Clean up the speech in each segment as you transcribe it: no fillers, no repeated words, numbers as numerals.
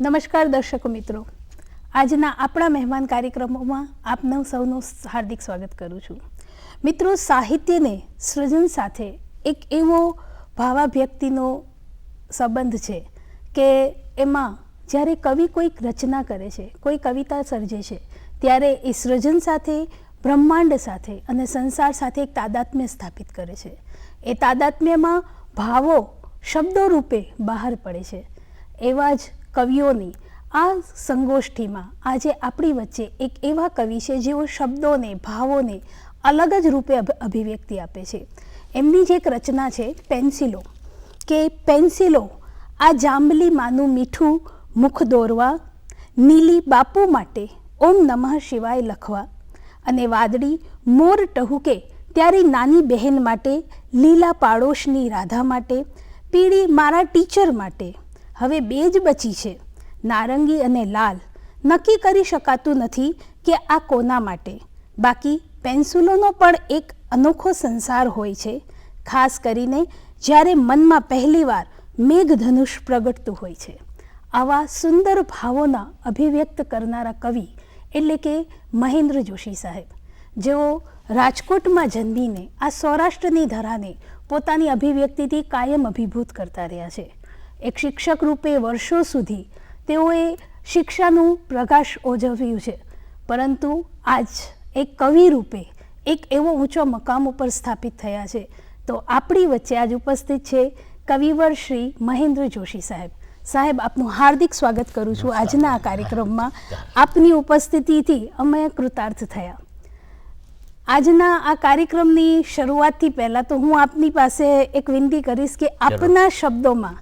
નમસ્કાર દર્શકો મિત્રો, આજના આપણા મહેમાન કાર્યક્રમોમાં આપનું સૌનું હાર્દિક સ્વાગત કરું છું. મિત્રો, સાહિત્યને સૃજન સાથે એક એવો ભાવાભ્યક્તિનો સંબંધ છે કે એમાં જ્યારે કવિ કોઈક રચના કરે છે, કોઈ કવિતા સર્જે છે, ત્યારે એ સૃજન સાથે, બ્રહ્માંડ સાથે અને સંસાર સાથે એક તાદાત્મ્ય સ્થાપિત કરે છે. એ તાદાત્મ્યમાં ભાવો શબ્દો રૂપે બહાર પડે છે. એવા જ કવિઓની આ સંગોષ્ઠીમાં આજે આપણી વચ્ચે એક એવા કવિ છે જેઓ શબ્દોને, ભાવોને અલગ જ રૂપે અભિવ્યક્તિ આપે છે. એમની જ એક રચના છે પેન્સિલો, કે પેન્સિલો આ જાંબલી માનું મીઠું મુખ દોરવા, નીલી બાપુ માટે ઓમ નમઃ શિવાય લખવા, અને વાદળી મોર ટહુકે ત્યારે નાની બહેન માટે, લીલા પાડોશની રાધા માટે, પીળી મારા ટીચર માટે. હવે બે જ બચી છે, નારંગી અને લાલ. નક્કી કરી શકાતું નથી કે આ કોના માટે. બાકી પેન્સિલોનો પણ એક અનોખો સંસાર હોય છે, ખાસ કરીને જ્યારે મનમાં પહેલીવાર મેઘધનુષ પ્રગટતું હોય છે. આવા સુંદર ભાવોના અભિવ્યક્ત કરનારા કવિ એટલે કે મહેન્દ્ર જોશી સાહેબ, જેઓ રાજકોટમાં જન્મીને આ સૌરાષ્ટ્રની ધરાને પોતાની અભિવ્યક્તિથી કાયમ અભિભૂત કરતા રહ્યા છે. એક શિક્ષક રૂપે વર્ષો સુધી તેઓએ શિક્ષાનું પ્રકાશ ઓજવ્યું છે, પરંતુ આજ એક કવિ રૂપે એક એવો ઊંચો મકામ ઉપર સ્થાપિત થયા છે. તો આપણી વચ્ચે આજ ઉપસ્થિત છે કવિવર શ્રી મહેન્દ્ર જોશી સાહેબ. સાહેબ, આપનું હાર્દિક સ્વાગત કરું છું આજના આ કાર્યક્રમમાં. આપની ઉપસ્થિતિથી અમે કૃતાર્થ થયા. આજના આ કાર્યક્રમની શરૂઆતથી પહેલાં તો હું આપની પાસે એક વિનંતી કરીશ કે આપના શબ્દોમાં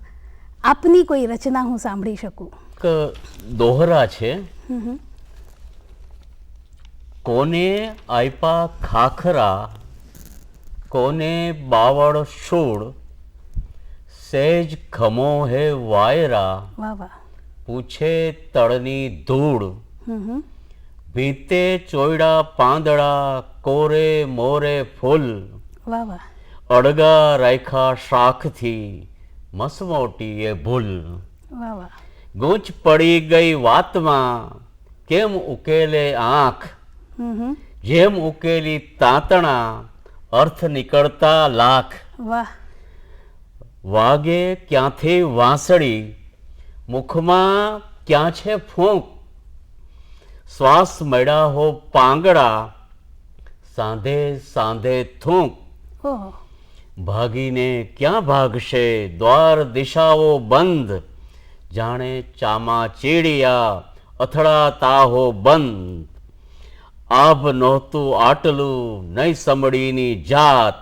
આપની કોઈ રચના હું સાંભળી શકું. દોહરા છે. કોને આયપા ખાખરા, કોને બાવળ શોળ, સહેજ ખમો હે વાયરા, વાહ વાહ, પૂછે તળની ધૂળ, ભીતે ચોયડા પાંદડા, કોરે મોરે ફૂલ, વાહ વાહ, અડગા રાખ્યા શાખથી, મસમોટી એ ભૂલ, વાહ વાહ, ગૂંચ પડી ગઈ વાતમાં, કેમ ઉકેલે આંખ, જેમ ઉકેલી તાંતણા, અર્થ નીકળતા લાખ, વાહ, વાગે ક્યાંથી વાંસળી, મુખમાં ક્યાં છે ફૂંક, શ્વાસ મળ્યા હો પાંગડા, સાંધે સાંધે થૂંક, ઓહો, ભાગીને ક્યાં ભાગશે, દ્વાર દિશાઓ બંધ, જાણે ચામા ચીડિયા, અથડાતા હો બંધ, આભ નહોતું આટલું, નહીં સમડીની જાત,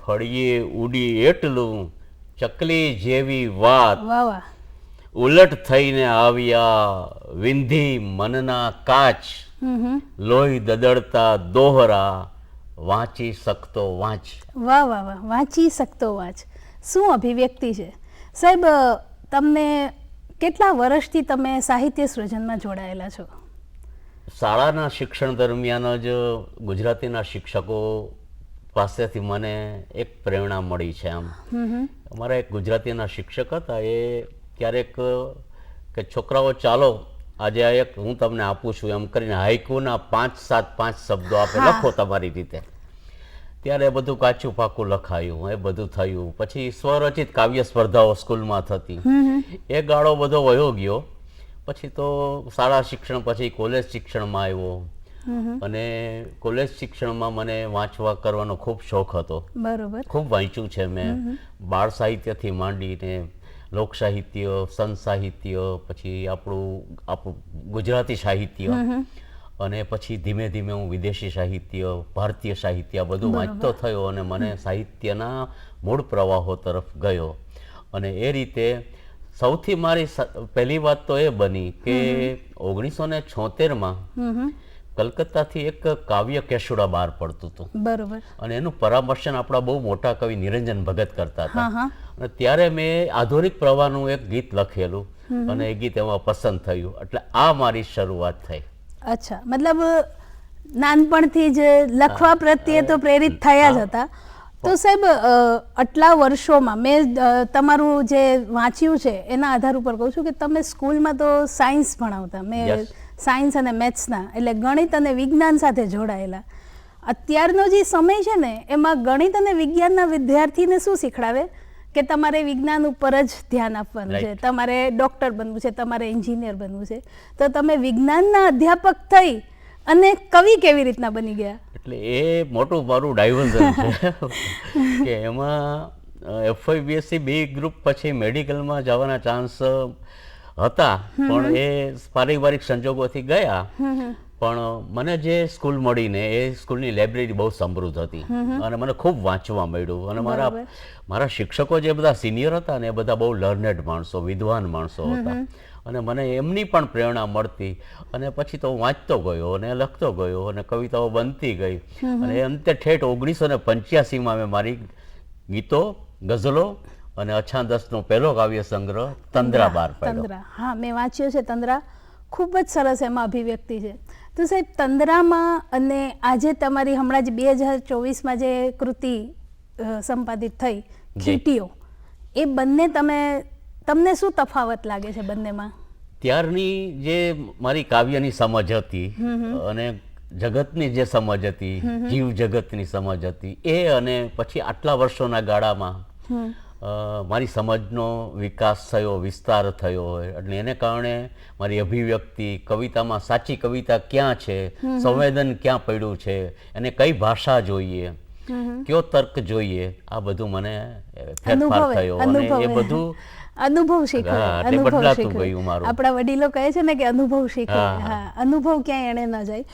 ફળીએ ઉડી એટલું, ચકલી જેવી વાત, વાહ વાહ, ઉલટ થઈને આવ્યા વિંધી મનના કાચ, લોહી દદડતા દોહરા, વાંચી શકતો વાંચ. વાહ વાહ વાહ, વાંચી શકતો વાંચ. શું અભિવ્યક્તિ છે સાહેબ! તમને કેટલા વર્ષથી તમે સાહિત્ય સૃજનમાં જોડાયેલા છો? શાળાના શિક્ષણ દરમિયાન જ ગુજરાતીના શિક્ષકો પાસેથી મને એક પ્રેરણા મળી છે. આમ અમારા એક ગુજરાતીના શિક્ષક હતા, એ ક્યારેક કે છોકરાઓ ચાલો આજે આ એક હું તમને આપું છું એમ કરીને હાઈકુના 5 શબ્દો આપે, લખો તમારી રીતે. ત્યારે બધું કાચું પાકું લખાયું, એ બધું થયું. પછી સ્વરચિત કાવ્ય સ્પર્ધાઓ સ્કૂલમાં થતી. એ ગાળો બધો વયો ગયો. પછી તો શાળા શિક્ષણ પછી કોલેજ શિક્ષણમાં આવ્યો, અને કોલેજ શિક્ષણમાં મને વાંચવા કરવાનો ખૂબ શોખ હતો. બરોબર. ખૂબ વાંચ્યું છે મેં, બાળ સાહિત્યથી માંડીને લોક સાહિત્ય, સંત સાહિત્ય, પછી આપણું ગુજરાતી સાહિત્ય, અને પછી ધીમે ધીમે હું વિદેશી સાહિત્ય, ભારતીય સાહિત્ય બધું વાંચતો થયો, અને મને સાહિત્યના મૂળ પ્રવાહો તરફ ગયો. અને એ રીતે સૌથી મારી પહેલી વાત તો એ બની કે 1976માં કલકત્તાથી એક કાવ્ય કેશુડા બહાર પડતું હતું. બરોબર. અને એનું પરામર્શન આપણા બહુ મોટા કવિ નિરંજન ભગત કરતા હતા. અને ત્યારે મેં આધુનિક પ્રવાહનું એક ગીત લખેલું, અને એ ગીત એમાં પસંદ થયું. એટલે આ મારી શરૂઆત થઈ. અચ્છા, મતલબ નાનપણથી જ લખવા પ્રત્યે તો પ્રેરિત થયા જ હતા, તો સાહેબ આટલા વર્ષોમાં મેં તમારું જે વાંચ્યું છે એના આધાર ઉપર કહું છું કે તમે સ્કૂલમાં તો સાયન્સ ભણાવતા, મેં Yes. સાયન્સ અને મેથ્સના એટલે ગણિત અને વિજ્ઞાન સાથે જોડાયેલા. અત્યારનો જે સમય છે ને એમાં ગણિત અને વિજ્ઞાનના વિદ્યાર્થીને શું શીખડાવે કે તમારે વિજ્ઞાન ઉપર જ ધ્યાન આપવાનું છે, Right. તમારે ડૉક્ટર બનવું છે, તમારે એન્જિનિયર બનવું છે. તો તમે વિજ્ઞાનના અધ્યાપક થઈ અને કવિ કેવી રીતના બની ગયા? એટલે એ મોટું મારું ડાયવર્ઝન છે કે એમાં FYBSc બી ગ્રુપ પછી મેડિકલમાં જવાના ચાન્સ હતા, પણ એ પારિવારિક સંજોગોથી ગયા. પણ મને જે સ્કૂલ મળીને એ સ્કૂલની લાઇબ્રેરી બહુ સમૃદ્ધ હતી અને મને ખૂબ વાંચવા મળ્યું. અને મારા શિક્ષકો જે બધા સિનિયર હતા ને એ બધા બહુ લર્નેડ માણસો, વિદ્વાન માણસો હતા અને મને એમની પણ પ્રેરણા મળતી. અને પછી તો હું વાંચતો ગયો અને લખતો ગયો અને કવિતાઓ બનતી ગઈ. અને અંતે ઠેઠ 1985માં મેં મારી ગીતો, ગઝલો અને અછાંદસનો પહેલો કાવ્ય સંગ્રહ તંદ્રા બહાર પાડ્યો. તંદ્રા, હા મેં વાંચ્યો છે તંદ્રા, ખૂબ જ સરસ એમાં અભિવ્યક્તિ છે. તો સાહેબ તંદ્રામાં અને આજે તમારી હમણાં જ 2024માં જે કૃતિ સંપાદિત થઈ ખીટીઓ, એ બંને તમને શું તફાવત લાગે છે બંનેમાં? ત્યારની જે મારી કાવ્યની સમજ હતી અને જગતની જે સમજ હતી, જીવ જગતની સમજ હતી, એ અને પછી આટલા વર્ષોના ગાળામાં મારી સમજનો વિકાસ થયો, વિસ્તાર થયો હોય એટલે એને કારણે મારી અભિવ્યક્તિ, કવિતામાં સાચી કવિતા ક્યાં છે, સંવેદન ક્યાં પડ્યું છે, એને કઈ ભાષા જોઈએ, કયો તર્ક જોઈએ, આ બધું મને ફેરફાર થયો અને એ બધું અનુભવ શીખો, અનુભવ બદલાતું શીખો. ગયું મારું. આપણા વડીલો કહે છે ને કે અનુભવ શીખો. હા. હા, અનુભવ ક્યાંય એને ન જાય.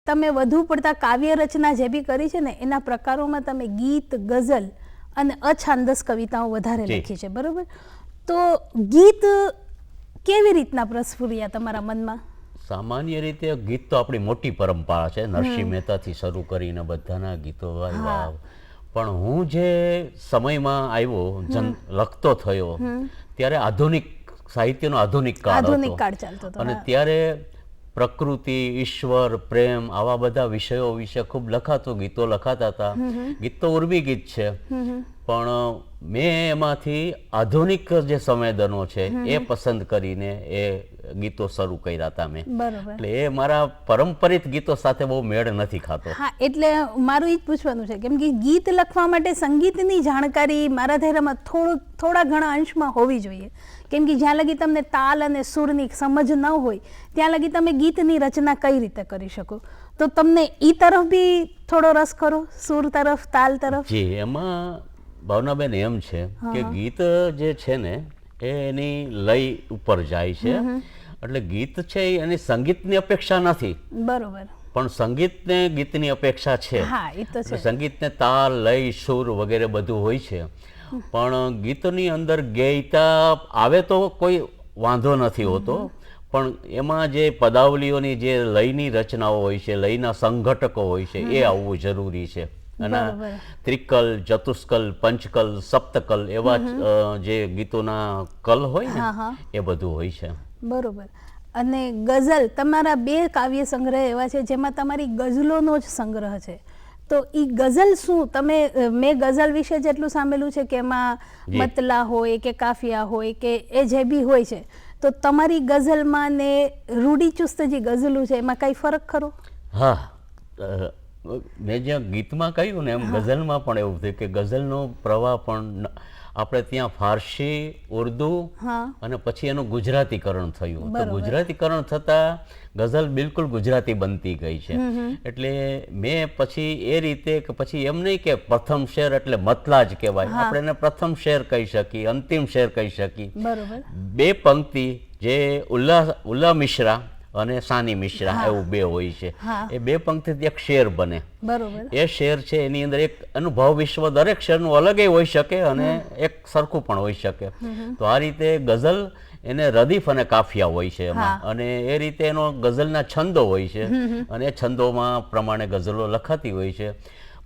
તમે વધુ પડતા કાવ્ય રચના જે બી કરી છે ને એના પ્રકારોમાં તમે ગીત, ગઝલ અને અછાંદસ કવિતાઓ વધારે જી. લખી છે, બરોબર? તો ગીત કેવી રીતના પ્રસ્ફુર્યા તમારા મનમાં? સામાન્ય રીતે ગીત તો આપણી મોટી પરંપરા છે, નરસિંહ મહેતાથી શરૂ કરીને બધાના ગીતો આવ્યા. પણ હું જે સમયમાં આવ્યો, લખતો થયો, ત્યારે આધુનિક સાહિત્યનો આધુનિક કાળ આધુનિક હતો. કાળ ચાલતો હતો. અને હા. ત્યારે પ્રકૃતિ, ઈશ્વર, પ્રેમ આવા બધા વિષયો વિશે ખૂબ લખાતું, ગીતો લખાતા હતા. ગીત તો ઉર્મી ગીત છે, પણ મેં એમાંથી આધુનિક જે સંવેદનો છે એ પસંદ કરીને એ ગીતો શરૂ કર્યા હતા મેં. બરોબર. એટલે એ મારા પારંપરિક ગીતો સાથે બહુ મેળ નથી ખાતો. હા, એટલે મારું એ જ પૂછવાનું છે કેમ કે ગીત લખવા માટે સંગીતની જાણકારી મારા ધૈર્યમાં થોડા ઘણા અંશમાં હોવી જોઈએ. કેમ કે જ્યાં લગી તમને તાલ અને સૂરની સમજ ન હોય ત્યાં લગી તમે ગીતની રચના કઈ રીતે કરી શકો? તો તમને ઈ તરફ બી થોડો રસ ખરો, સૂર તરફ, તાલ તરફ? જી, એમાં ભાવનાબેન એમ છે કે ગીત જે છે ને એ એની લય ઉપર જાય છે. એટલે ગીત છે એની સંગીતની અપેક્ષા નથી, બરોબર. પણ સંગીતને ગીતની અપેક્ષા છે. હા, એ તો એટલે છે. સંગીતને તાલ, લય, સૂર વગેરે બધું હોય છે, પણ ગીતની અંદર ગેયતા આવે તો કોઈ વાંધો નથી હોતો, પણ એમાં જે પદાવલીઓની જે લયની રચનાઓ હોય છે, લયના સંઘટકો હોય છે, એ આવવું જરૂરી છે. અને બરોબર. ત્રિકલ, ચતુષ્કલ, પંચકલ, સપ્તકલ એવા જે ગીતોના કલ હોય હા. ને એ બધું હોય છે. બરોબર. અને ગઝલ, તમારા 2 કાવ્ય સંગ્રહ એવા છે જેમાં તમારી ગઝલોનો જ સંગ્રહ છે. તો ઈ ગઝલ શું મેં ગઝલ વિશે જેટલું સાંભળ્યું છે કે એમાં જી. મતલા હોય કે કાફિયા હોય કે એ જે બી હોય છે, તો તમારી ગઝલમાં ને રૂઢિચુસ્ત જે ગઝલો છે એમાં કઈ ફરક ખરો? હા, મેં જ્યાં ગીતમાં કહ્યું ને એમ ગઝલમાં પણ એવું થયું કે ગઝલનો પ્રવાહ પણ આપણે ત્યાં ફારસી, ઉર્દુ હા. અને પછી એનું ગુજરાતીકરણ થયું. તો બરોબર. ગુજરાતીકરણ થતાં ગઝલ બિલકુલ ગુજરાતી બનતી ગઈ છે. એટલે મેં પછી એ રીતે કે પછી એમ નહીં કે પ્રથમ શેર એટલે મતલા જ કહેવાય, આપણે એને પ્રથમ શેર કહી શકીએ, અંતિમ શેર કહી શકીએ. બરોબર. 2 પંક્તિ જે ઉલ્લા મિશ્રા અને સાની મિશ્રા એવું 2 હોય છે, હા. એ 2 પંક્તિથી એક શેર બને. બરોબર. એ શેર છે એની અંદર એક અનુભવ વિશ્વ દરેક શેરનું અલગ હોઈ શકે અને એક સરખું પણ હોઈ શકે. તો આ રીતે ગઝલ એને રદીફ અને કાફિયા હોય છે એમાં, અને એ રીતે એનો ગઝલના છંદો હોય છે અને એ છંદોમાં પ્રમાણે ગઝલો લખાતી હોય છે.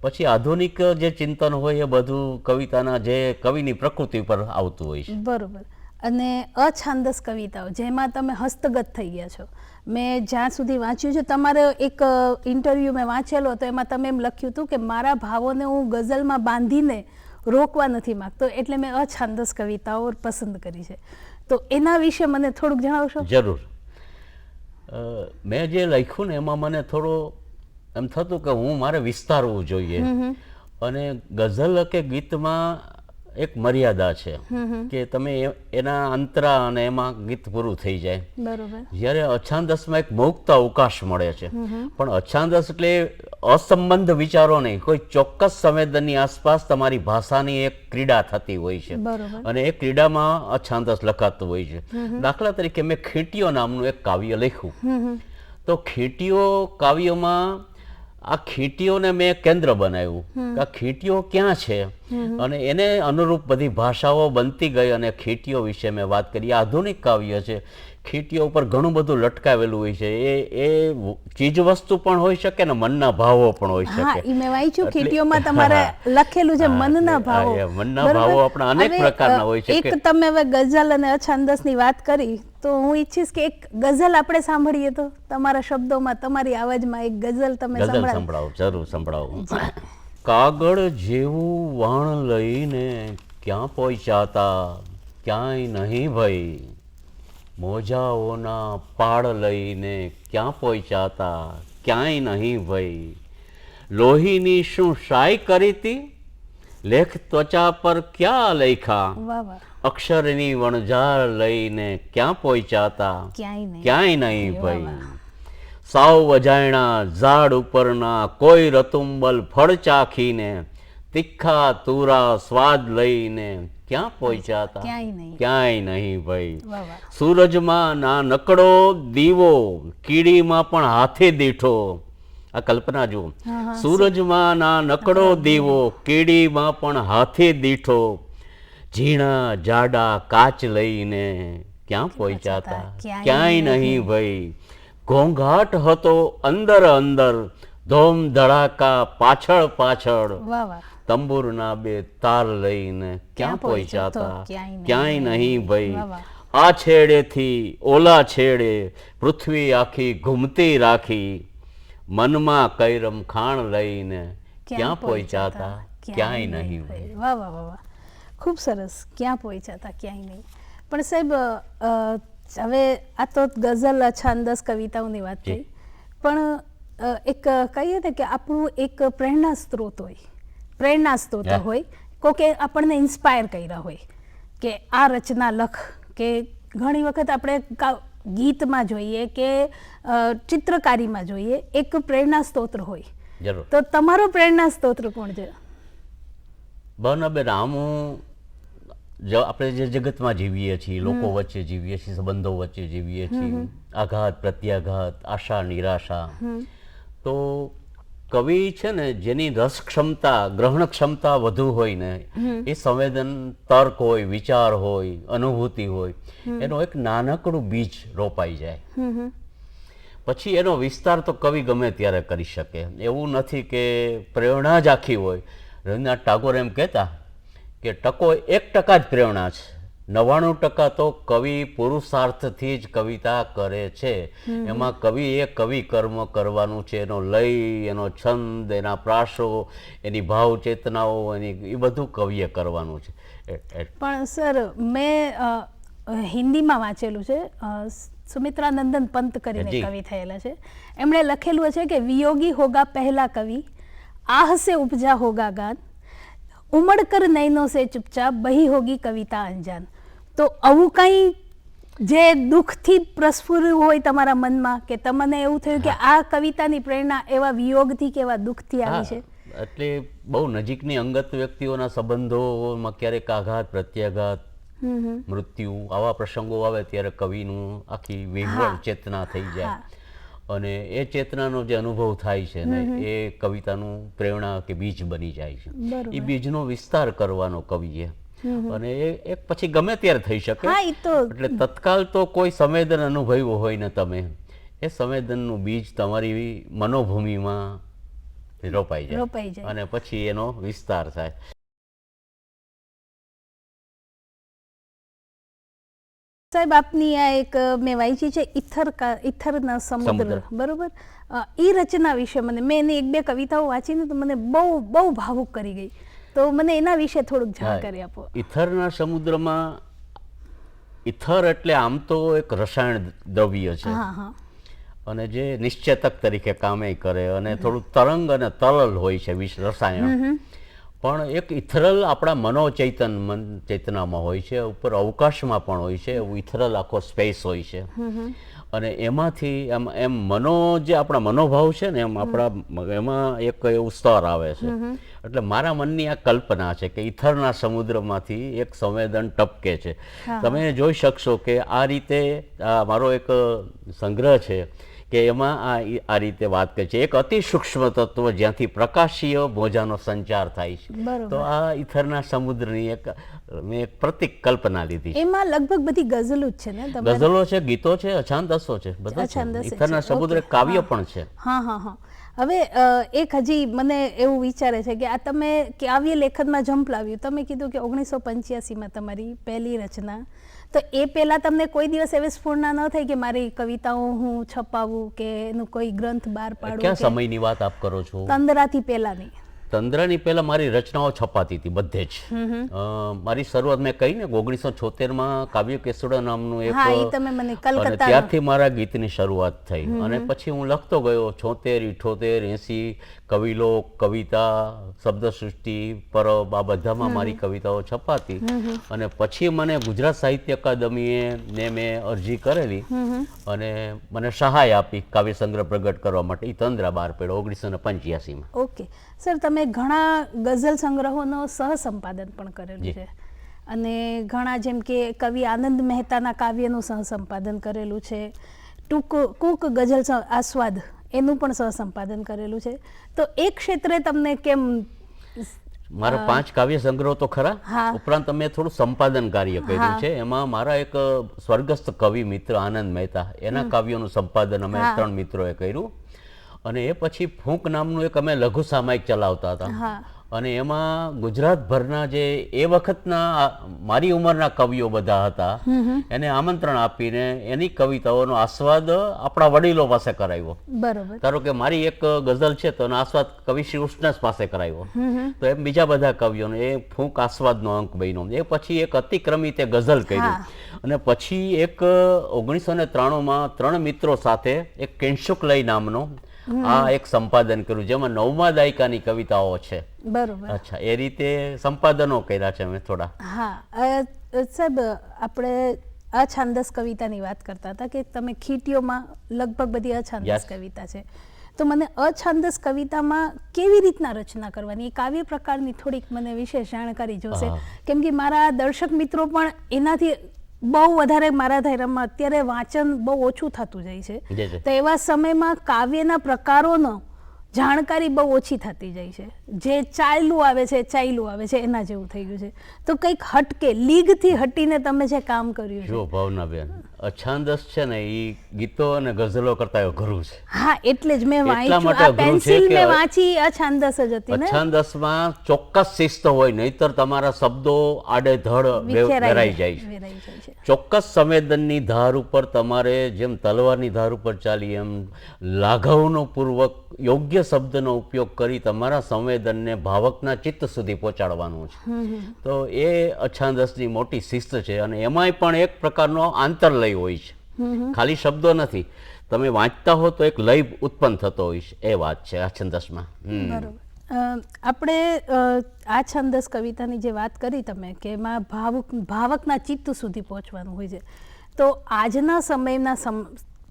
પછી આધુનિક જે ચિંતન હોય એ બધું કવિતાના જે કવિની પ્રકૃતિ પર આવતું હોય છે. બરોબર. અને અછાંદસ કવિતાઓ જેમાં તમે હસ્તગત થઈ ગયા છો, મેં જ્યાં સુધી વાંચ્યું છે તમારો એક ઇન્ટરવ્યૂ મેં વાંચેલો તો એમાં તમે એમ લખ્યું હતું કે મારા ભાવોને હું ગઝલમાં બાંધીને રોકવા નથી માગતો, એટલે મેં અછાંદસ કવિતાઓ પસંદ કરી છે. તો એના વિશે મને થોડુંક જણાવશો? જરૂર. મેં જે લખ્યું ને એમાં મને થોડો એમ થતું કે હું મારે વિસ્તારવું જોઈએ, અને ગઝલ કે ગીતમાં એક મર્યાદા છે કે તમે એના અંતરા અને એમાં ગીત પૂરું થઈ જાય. બરોબર. જ્યારે અછાંદસમાં એક મુક્ત અવકાશ મળે છે, પણ અછાંદસ એટલે અસંબંધ વિચારો નહીં, કોઈ ચોક્કસ સંવેદનની આસપાસ તમારી ભાષાની એક ક્રીડા થતી હોય છે, બરોબર. અને એ ક્રીડામાં અછાંદસ લખાતું હોય છે. દાખલા તરીકે મેં ખીટીઓ નામનું એક કાવ્ય લખ્યું, તો ખીટીઓ કાવ્યમાં આ ખીટીઓને મેં કેન્દ્ર બનાવ્યું કે આ ખીટીઓ ક્યાં છે, અને એને અનુરૂપ બધી ભાષાઓ બનતી ગઈ, અને ખીટીઓ વિશે મેં વાત કરી. આધુનિક કાવ્ય છે, ખીટીઓ ઉપર ઘણું બધું લટકાવેલું હોય છે. એ ચીજ વસ્તુ પણ હોઈ શકે ને મનના ભાવો પણ હોઈ હા, શકે. ઈ મેં વાંચ્યું ખીટીઓમાં તમારે લખેલું છે મનના ભાવો. મનના ભાવો આપણા અનેક પ્રકારના હોય છે. એક તમે હવે ગઝલ અને અછાંદસની વાત કરી તો હું ઈચ્છીશ કે એક ગઝલ આપણે સાંભળીએ તો તમારા શબ્દોમાં, તમારી અવાજમાં એક ગઝલ તમે ગઝલ સંભળાવો, જરૂર સંભળાવો. કાગળ જેવું વાણ લઈને ક્યાં પહોંચાતા, ક્યાંય નહીં ભાઈ. મોજાઓના પાડ લઈને ક્યાં પહોંચાતા, ક્યાંય નહીં ભાઈ. લોહીની શું શાય કરી તી, લેખ ત્વચા પર ક્યાં લખ્યા. વાહ વાહ. અક્ષરની વણઝાર લઈને ક્યાં પહોંચાતા, ક્યાંય નહીં ભાઈ. સાવ વજાયણા ઝાડ ઉપરના કોઈ રતુંબલ ફળ ચાખીને, તીખા તુરા સ્વાદ લઈને ક્યાં પહોંચાતા, ક્યાંય નહીં ભાઈ. સૂરજમાં ના નકડો દીવો કીડીમાં પણ હાથે દીઠો. આ કલ્પના જુઓ, સૂરજમાં ના નકડો દીવો કીડીમાં પણ હાથે દીઠો. ઝીણા જાડા કાચ લઈને ક્યાં પહોંચાતા, ક્યાંય નહીં ભાઈ. ઘોંઘાટ હતો અંદર અંદર, ધોમ ધડાકા પાછળ પાછળ. તંબુરના બે તાર લઈને ક્યાં પહોંચાતા, ક્યાંય નહીં ભાઈ. આ છેડેથી ઓલા છેડે પૃથ્વી આખી ઘૂમતી રાખી. મનમાં કૈરમ ખાણ લઈને ક્યાં પહોંચાતા, ક્યાંય નહીં ભાઈ. વાહ વાહ વાહ, ખૂબ સરસ. ક્યાં પહોંચાતા, ક્યાંય નહીં. પણ સાહેબ હવે આ તો ગઝલ અછાંદસ કવિતાઓની વાત થઈ, પણ એક કહીએ ને કે આપણું એક પ્રેરણા સ્ત્રોત હોય, કોકે આપણને ઇન્સ્પાયર કર્યા હોય કે આ રચના લખ, કે ઘણી વખત આપણે ગીતમાં જોઈએ કે ચિત્રકારીમાં જોઈએ એક પ્રેરણા સ્ત્રોત હોય. તો તમારો પ્રેરણા સ્ત્રોત કોણ છે? બરાબર. આપણે જે જગતમાં જીવીએ છીએ, લોકો વચ્ચે જીવીએ છીએ, સંબંધો વચ્ચે જીવીએ છીએ, આઘાત પ્રત્યાઘાત, આશા નિરાશા, તો કવિ છે ને જેની રસ ક્ષમતા, ગ્રહણ ક્ષમતા વધુ હોય ને, એ સંવેદન, તર્ક હોય, વિચાર હોય, અનુભૂતિ હોય, એનો એક નાનકડું બીજ રોપાઈ જાય. પછી એનો વિસ્તાર તો કવિ ગમે ત્યારે કરી શકે. એવું નથી કે પ્રેરણા જ આખી હોય. રવીન્દ્રનાથ ટાગોર એમ કહેતા કે ટકો 1% જ પ્રેરણા છે, 99% તો કવિ પુરુષાર્થથી જ કવિતા કરે છે. એમાં કવિએ કવિ કર્મ કરવાનું છે. એનો લય, એનો છંદ, એના પ્રાસો, એની ભાવ ચેતનાઓ, એ બધું કવિએ કરવાનું છે. પણ સર મેં હિન્દીમાં વાંચેલું છે, સુમિત્રાનંદન પંત કરીને કવિ થયેલા છે, એમણે લખેલું છે કે વિયોગી હોગા પહેલા કવિ, આહ સે ઉપજા હોગા ગાન, ઉમડ કર નૈનો સે ચુપચાપ, બહી હોગી કવિતા અંજાન. તો આવું કંઈ જે દુઃખથી પ્રસ્ફુર હોય તમારા મનમાં, કે તમને એવું થયું કે આ કવિતાની પ્રેરણા એવા વિયોગથી કે એવા દુઃખથી આવી છે? એટલે બહુ નજીકની અંગત વ્યક્તિઓના સંબંધોમાં ક્યારેક આઘાત પ્રત્યાઘાત, મૃત્યુ, આવા પ્રસંગો આવે ત્યારે કવિનું આખી વિહવળ ચેતના થઈ જાય, અને એ ચેતનાનો જે અનુભવ થાય છે ને એ કવિતાનું પ્રેરણા કે બીજ બની જાય છે. એ બીજનો વિસ્તાર કરવાનો કવિએ, અને એ પછી ગમે ત્યારે થઈ શકે. એટલે તત્કાલ તો કોઈ સંવેદન અનુભવ્યું હોય ને તમે, એ સંવેદનનું બીજ તમારી મનોભૂમિમાં રોપાઈ જાય, અને પછી એનો વિસ્તાર થાય. સાહેબ આપની આ એક મેં વાંચી છે ઈથરના સમુદ્ર, બરોબર? એ રચના વિશે મેં એની એક બે કવિતાઓ વાંચીને તો મને બહુ ભાવુક કરી ગઈ, તો મને એના વિશે થોડુંક જાણકારી આપો. ઈથરના સમુદ્રમાં, ઈથર એટલે આમ તો એક રસાયણ દ્રવ્ય છે અને જે નિશ્ચેતક તરીકે કામે કરે અને થોડું તરંગ અને તરલ હોય છે રસાયણ, પણ એક ઇથરલ આપણા ચેતનામાં હોય છે, ઉપર અવકાશમાં પણ હોય છે, એવું ઇથરલ આખો સ્પેસ હોય છે. અને એમાંથી એમ જે આપણા મનોભાવ છે ને એમ આપણા એમાં એક એવું સ્તર આવે છે. એટલે મારા મનની આ કલ્પના છે કે ઈથરના સમુદ્રમાંથી એક સંવેદન ટપકે છે. તમે જોઈ શકશો કે આ રીતે મારો એક સંગ્રહ છે કે એમાં આ રીતે વાત કરી છે, એક અતિ સૂક્ષ્મ તત્વ જ્યાંથી પ્રકાશીય મોજાનો સંચાર થાય છે. તો આ ઈથરના સમુદ્રની મેં એક પ્રતિક કલ્પના લીધી. એમાં લગભગ બધી ગઝલો જ છે ને? ગઝલો છે, ગીતો છે, અછાંદસો છે, બધા છે. ઈથરના સમુદ્ર કાવ્ય પણ છે. હા. હવે એક હજી મને એવું વિચારે છે કે આ તમે કાવ્ય લેખનમાં જંપ લાવ્યું, તમે કીધું કે 1985માં તમારી પહેલી રચના, તો એ પહેલા તમને કોઈ દિવસ એવી સ્ફૂર્ણા ન થઈ કે મારી કવિતાઓ હું છપાવું કે એનું કોઈ ગ્રંથ બહાર પાડું? ક્યાં સમયની વાત આપ કરો છો? તંદરાથી પહેલાની. તંદ્રાની પહેલા મારી રચનાઓ છપાતી હતી બધે જ. મારી શરૂઆત મેં કહી ને 1976માં કાવ્ય કેસુડા નામનું એક, અને ત્યારથી મારા ગીતની શરૂઆત થઈ. અને પછી હું લખતો ગયો 76, 78, 80 કવિલોક, કવિતા, શબ્દસૃષ્ટિ, પરબ, આ બધામાં મારી કવિતાઓ છપાતી. અને પછી મને ગુજરાત સાહિત્ય અકાદમીએ મેં અરજી કરેલી અને મને સહાય આપી કાવ્ય સંગ્રહ પ્રગટ કરવા માટે. એ તંદ્રા બહાર પડ્યો 1985માં. ઓકે સર, તમે ઘણા ગઝલ સંગ્રહોનો સહસંપાદન પણ કરેલું છે અને ઘણા, જેમ કે કવિ આનંદ મહેતાના કાવ્યનું સહસંપાદન કરેલું છે, કૂક ગઝલ આસ્વાદ એનું પણ સહસંપાદન કરેલું છે. તો એક ક્ષેત્રે તમને કેમ? મારા 5 કાવ્ય સંગ્રહો તો ખરા, ઉપરાંત અમે થોડું સંપાદન કાર્ય કર્યું છે. એમાં મારા એક સ્વર્ગસ્થ કવિ મિત્ર આનંદ મહેતા, એના કાવ્યોનું સંપાદન અમે 3 મિત્રોએ કર્યું. અને એ પછી ફૂંક નામનું એક અમે લઘુ સામાયિક ચલાવતા હતા. અને એમાં ગુજરાતભરના જે એ વખતના મારી ઉંમરના કવિઓ બધા હતા એને આમંત્રણ આપીને એની કવિતાઓનો આસ્વાદ આપણા વડીલો પાસે કરાવ્યો. બરોબર. ધારો કે મારી એક ગઝલ છે તો એનો આસ્વાદ કવિ શ્રી કૃષ્ણ પાસે કરાવ્યો, તો એમ બીજા બધા કવિઓને એ ફૂંક આસ્વાદનો અંક બન્યો. એ પછી એક અતિક્રમિત ગઝલ કર્યું. અને પછી એક 1993માં 3 મિત્રો સાથે એક કેન્શુકલય નામનો આ એક સંપાદન કર્યું, જેમાં 9મા દાયકાની કવિતાઓ છે. બરોબર. અચ્છા, એ રીતે સંપાદનો કર્યા છે અમે થોડા. હા સાહેબ, આપણે અછાંદસ કવિતાની વાત કરતા હતા કે તમે ખીટીઓમાં લગભગ બધી અછાંદસ કવિતા છે, તો મને અછાંદસ કવિતામાં કેવી રીતના રચના કરવાની, એ કાવ્ય પ્રકારની થોડીક મને વિશેષ જાણકારી જોશે, કેમ કે મારા દર્શક મિત્રો પણ એનાથી બહુ વધારે, મારા ધારામાં અત્યારે વાંચન બહુ ઓછું થતું જાય છે, તો એવા સમયમાં કાવ્યના પ્રકારોનો જાણકારી બહુ ઓછી થતી જાય છે. જે ચાલ્યું આવે છે એના જેવું થઈ ગયું છે. તો કંઈક હટકે, લીગથી હટીને તમે જે કામ કર્યું છે. જો ભાવનાબેન, અછાંદસ છે ને એ ગીતો અને ગઝલો કરતા અઘરું છે. હા, એટલે જ મેં વાંચ્યું, આ પેન્સિલ મેં વાંચી અછાંદસ જ હતી ને. અછાંદસમાં ચોક્કસ શિસ્ત હોય, નહીતર તમારા શબ્દો આડેધડ વેરાઈ જાય છે. ચોક્કસ સંવેદનની ધાર ઉપર તમારે જેમ તલવારની ધાર ઉપર ચાલી એમ લાઘવનો પૂર્વક યોગ્ય શબ્દનો ઉપયોગ કરી તમારા સંવેદનને ભાવકના ચિત્ત સુધી પહોંચાડવાનું છે. તો એ અછાંદસની મોટી શિસ્ત છે. અને એમાંય પણ એક પ્રકારનો આંતરલય હોય છે, ખાલી શબ્દો નથી. તમે વાંચતા હો તો એક લય ઉત્પન્ન થતો હોય છે, એ વાત છે અછાંદસમાં. આપણે આ છંદસ કવિતાની જે વાત કરી તમે કે એમાં ભાવકના ચિત્ત સુધી પહોંચવાનું હોય છે, તો આજના સમયના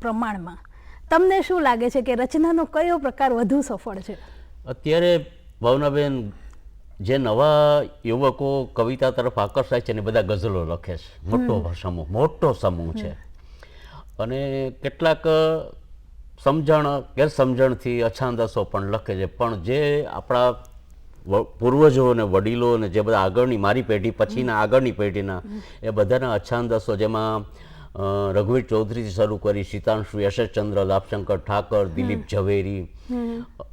પ્રમાણમાં તમને શું લાગે છે કે રચનાનો કયો પ્રકાર વધુ સફળ છે? અત્યારે ભાવનાબેન, જે નવા યુવકો કવિતા તરફ આકર્ષાય છે ને બધા ગઝલો લખે છે. મોટો સમૂહ છે. અને કેટલાક ગેરસમજણથી અછાંદસો પણ લખે છે. પણ જે આપણા પૂર્વજો અને વડીલો અને જે બધા આગળની, મારી પેઢી પછીના આગળની પેઢીના, એ બધાના અછાંદસો, જેમાં રઘુવીર ચૌધરીથી શરૂ કરી સીતાંશુ, યશચંદ્ર, લાભશંકર ઠાકર, દિલીપ ઝવેરી,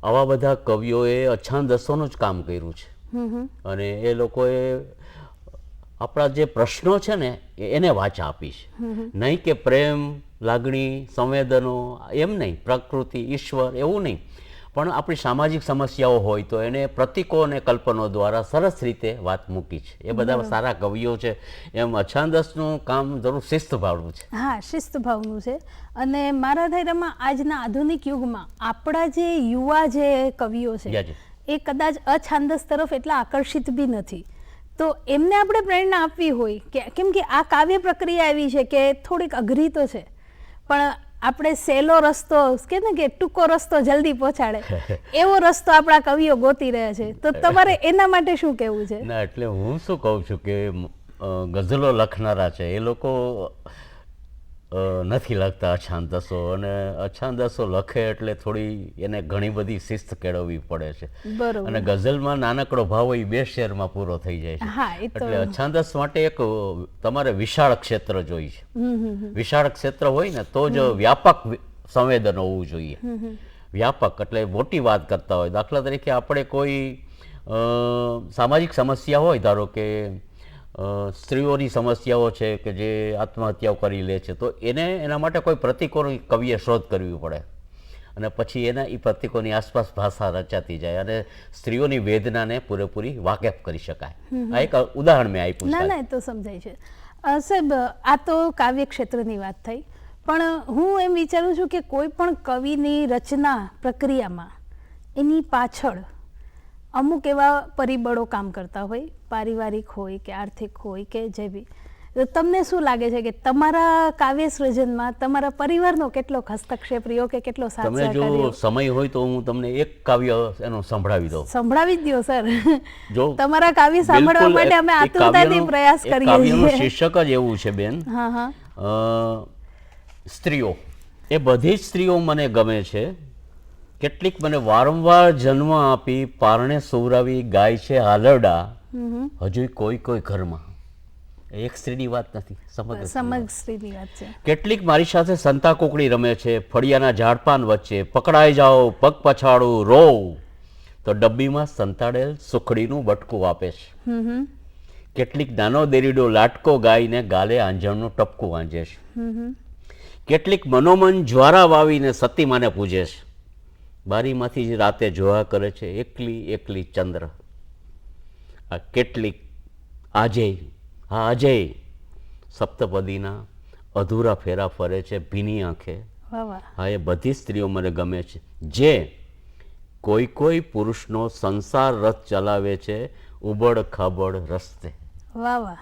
આવા બધા કવિઓએ અછાંદસોનું જ કામ કર્યું છે. અને એ લોકોએ આપણા જે પ્રશ્નો છે ને એને વાચા આપીશ. નહીં કે પ્રેમ, લાગણી, સંવેદનો એમ નહીં, પ્રકૃતિ, ઈશ્વર એવું નહીં, પણ આપણી સામાજિક સમસ્યાઓ હોય તો એને પ્રતીકો અને કલ્પનો દ્વારા સરસ રીતે વાત મૂકી છે. એ બધા સારા કવિઓ છે. એમ અછાંદસનું કામ જરૂર શિસ્તભાવનું છે. હા, શિસ્તભાવનું છે. અને મારા ધૈર્યમાં આજના આધુનિક યુગમાં આપણા જે યુવા જે કવિઓ છે યાજી. એ કદાચ અછાંદસ તરફ એટલા આકર્ષિત બી નથી. તો એમને આપણે પ્રેરણા આપવી હોય કે કેમ કે આ કાવ્ય પ્રક્રિયા એવી છે કે થોડીક અઘરી તો છે, પણ આપણે સહેલો રસ્તો કે ને કે ટૂંકો રસ્તો જલ્દી પહોંચાડે એવો રસ્તો આપણા કવિઓ ગોતી રહ્યા છે. તો તમારે એના માટે શું કહેવું છે? ના, એટલે હું શું કહું છું કે ગઝલો લખનારા છે એ લોકો નથી લખતા અછાંદસો, અને અછાંદસો લખે એટલે થોડી એને ઘણી બધી શિસ્ત કેળવવી પડે છે. બરોબર. અને ગઝલમાં નાનકડો ભાવ હોય 2 શેરમાં પૂરો થઈ જાય છે. હા, એ તો એટલે અછાંદસ માટે એક તમારે વિશાળ ક્ષેત્ર જોઈએ છે. વિશાળ ક્ષેત્ર હોય ને તો જ વ્યાપક સંવેદન હોવું જોઈએ. વ્યાપક એટલે મોટી વાત કરતા હોય. દાખલા તરીકે આપણે કોઈ સામાજિક સમસ્યા હોય, ધારો કે સ્ત્રીઓની સમસ્યાઓ છે કે જે આત્મહત્યાઓ કરી લે છે, તો એના માટે કોઈ પ્રતીકોની કવિએ શોધ કરવી પડે, અને પછી એના એ પ્રતીકોની આસપાસ ભાષા રચાતી જાય અને સ્ત્રીઓની વેદનાને પૂરેપૂરી વાકેફ કરી શકાય. આ એક ઉદાહરણ મેં આપ્યું. ના ના, એ તો સમજાય છે. સાહેબ, આ તો કાવ્ય ક્ષેત્રની વાત થઈ, પણ હું એમ વિચારું છું કે કોઈ પણ કવિની રચના પ્રક્રિયામાં એની પાછળ અમુક એવા પરિબળો કામ કરતા હોય, પારિવારિક હોય કે આર્થિક હોય કે જે બી. તો તમને શું લાગે છે કે તમારા કાવ્ય સૃજનમાં તમારા પરિવારનો કેટલો હસ્તક્ષેપ રહ્યો કે કેટલો સાથ તમે સહકાર જો રહ્યો? સમય હોય તો હું તમને એક કાવ્ય એનું સંભળાવી દઉં. સંભળાવી જ દો સર. જો તમારા કાવ્ય સાંભળવા માટે અમે આતુરતાથી પ્રયાસ કરીએ કાવ્યનું છીએ. શીર્ષક જ એવું છે બેન. હા હા. સ્ત્રીઓ. એ બધી જ સ્ત્રીઓ મને ગમે છે. કેટલીક મને વારંવાર જન્મ આપી પારણે સુવરાવી ગાય છે હાલરડા, હજુ કોઈ ઘરમાં. એક સ્ત્રીની વાત નથી, સમગ્ર સ્ત્રીની વાત છે. કેટલીક મારી સાથે સંતા કોકડી રમે છે ફળિયાના ઝાડપાન વચ્ચે, પકડાઈ જાઓ પગ પછાડું રોવ તો ડબ્બીમાં સંતાડેલ સુખડીનું બટકું આપે છે. કેટલીક નાનો દેરીડો લાટકો ગાઈને ગાલે આંજણનું ટપકું વાંજે છે. કેટલીક મનોમન જ્વારા વાવીને સતીમાને પૂજે છે. બારીમાંથી જ રાતે જોયા કરે છે એકલી એકલી ચંદ્ર. આ કેટલીક અજય સપ્તપદીના અધૂરા ફેરા ફરે છે ભીની આંખે. હા, એ બધી સ્ત્રીઓ મને ગમે છે જે કોઈ પુરુષનો સંસાર રથ ચલાવે છે ઉબડ ખાબડ રસ્તે. વાહ વાહ,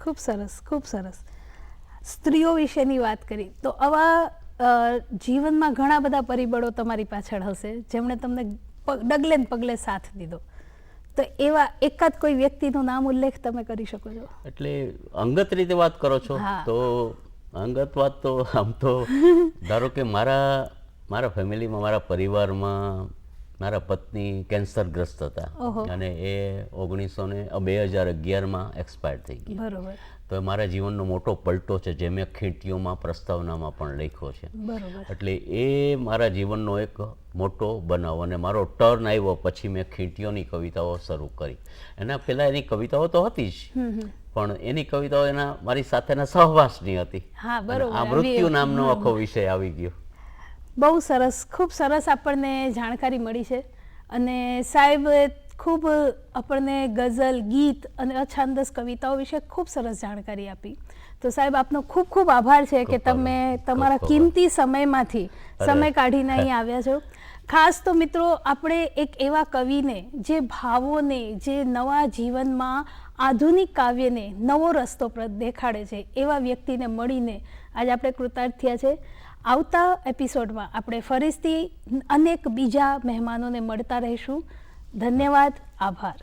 ખૂબ સરસ, ખૂબ સરસ. સ્ત્રીઓ વિશેની વાત કરી તો આવા જીવનમાં ઘણા બધા પરિબળો તમારી પાછળ હશે જેમણે તમને ડગલે ને પગલે સાથ દીધો. તો એવા એકાદ કોઈ વ્યક્તિનું નામ ઉલ્લેખ તમે કરી શકો છો? એટલે અંગત રીતે વાત કરો છો? તો અંગત વાત તો આમ તો ધારો કે મારા ફેમિલીમાં, મારા પરિવારમાં મારા પત્ની કેન્સરગ્રસ્ત હતા અને એ 2011માં એક્સપાયર થઈ ગઈ. બરોબર. તો મારા જીવનનો મોટો પલટો છે જે મેં ખીંટીઓમાં પ્રસ્તાવનામાં પણ લખ્યો છે. બરોબર. એટલે એ મારા જીવનનો એક મોટો બનાવ, અને મારો ટર્ન આવ્યો પછી મેં ખીંટીઓની કવિતાઓ શરૂ કરી. એના પહેલાં એની કવિતાઓ તો હતી જ, પણ એની કવિતાઓ મારી સાથેના સહવાસની હતી. હા, બરોબર. આ મૃત્યુ નામનો આખો વિષય આવી ગયો. બહુ સરસ, ખૂબ સરસ આપણને જાણકારી મળી છે. અને સાહેબ ખૂબ આપણને ગઝલ, ગીત અને અછાંદસ કવિતાઓ વિશે ખૂબ સરસ જાણકારી આપી. તો સાહેબ આપનો ખૂબ ખૂબ આભાર છે કે તમે તમારા કિંમતી સમયમાંથી સમય કાઢીને અહીં આવ્યા છો. ખાસ તો મિત્રો, આપણે એક એવા કવિને જે ભાવોને, જે નવા જીવનમાં આધુનિક કાવ્યને નવો રસ્તો દેખાડે છે એવા વ્યક્તિને મળીને આજે આપણે કૃતાર્થ થયા છે. આવતા એપિસોડમાં આપણે ફરીથી અનેક બીજા મહેમાનોને મળતા રહીશું. ધન્યવાદ, આભાર.